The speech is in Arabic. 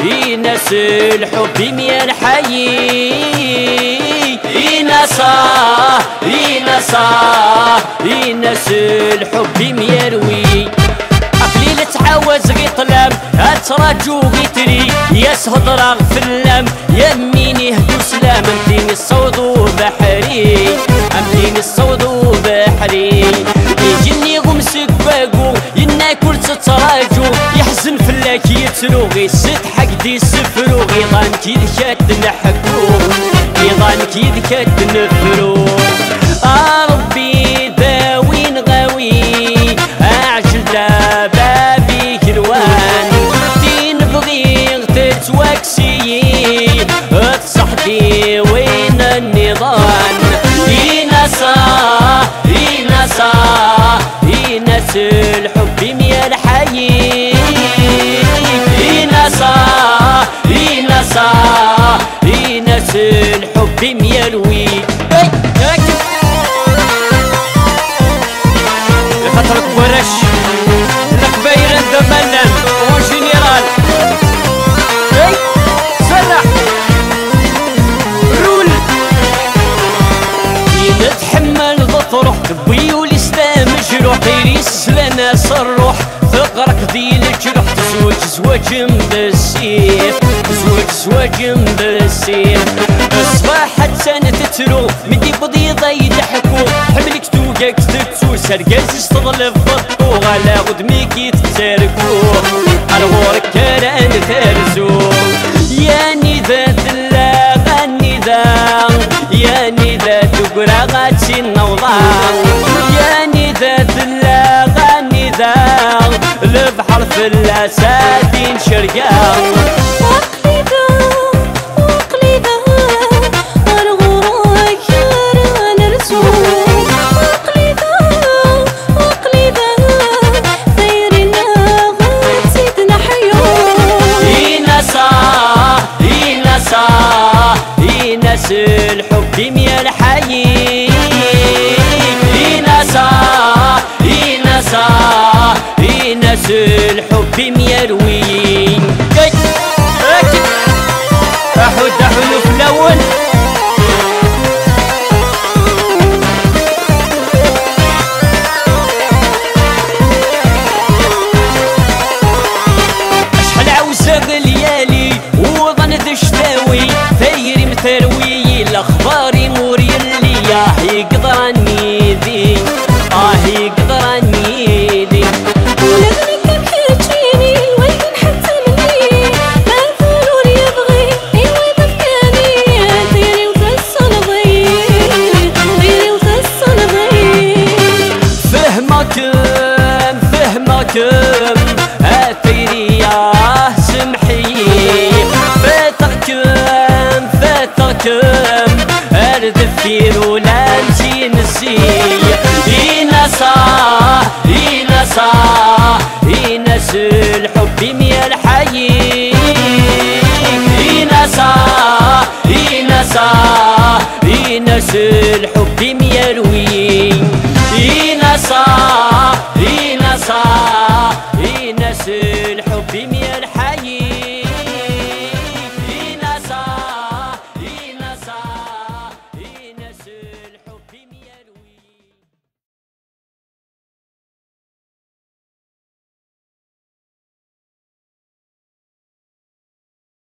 يناس الحب ميال حي يناس الحب ميروي أقليل تعاوز غي طلام أتراجو غي تري ياس هضرا في اللام يميني هدو سلام أمتيني الصوت وبحري أمتيني الصوت وبحري يجيني غمسك باقو ينا كل تتراجو يحزن فلاك يترو غي ست حقدي سفرو غي ضان كيد كات نحكو غي ضان كيد كات نفرو ربي داوي نغاوي أعجل بابي كروان دين بغي تتواكسي تصحدي وين النظام يناس الحب ميال حي يناس الحب ميالوي خاطرك ورش لك بايرن دمنن اون جينيرال سرح رول ينتحمل ضطروح تبوي والاسلام مجروح يريس لنا صروح فقرك ذي الجروح زواج بالسيف زواج بالسيف الصباح حتى تترو مدي بضيضة يضحكو حملك توقاك تتسوس القاز تظلف بطو على غدميك يتساركو الغورك كران ترزو يا نداء دلاغ النداء يا نداء تقرا غاتي النوضان يا نداء دلاغ النداء البحر في الاسادين شرقان يناس الحب ميال حي يناس الحب ميروي أحد حلو في الأول أشحال عاوزة ليالي وظن دشتاوي ثيري مثروي الأخبار موري اللي يقدر عني ذي يقدر عني ذي ولغني كم حيجيني وين حتى مني ما الفلور يبغي ايوه تفكاني طيري وفصل ضيق طيري وفصل ضيق فهمك أثيري يا سمحي فاتك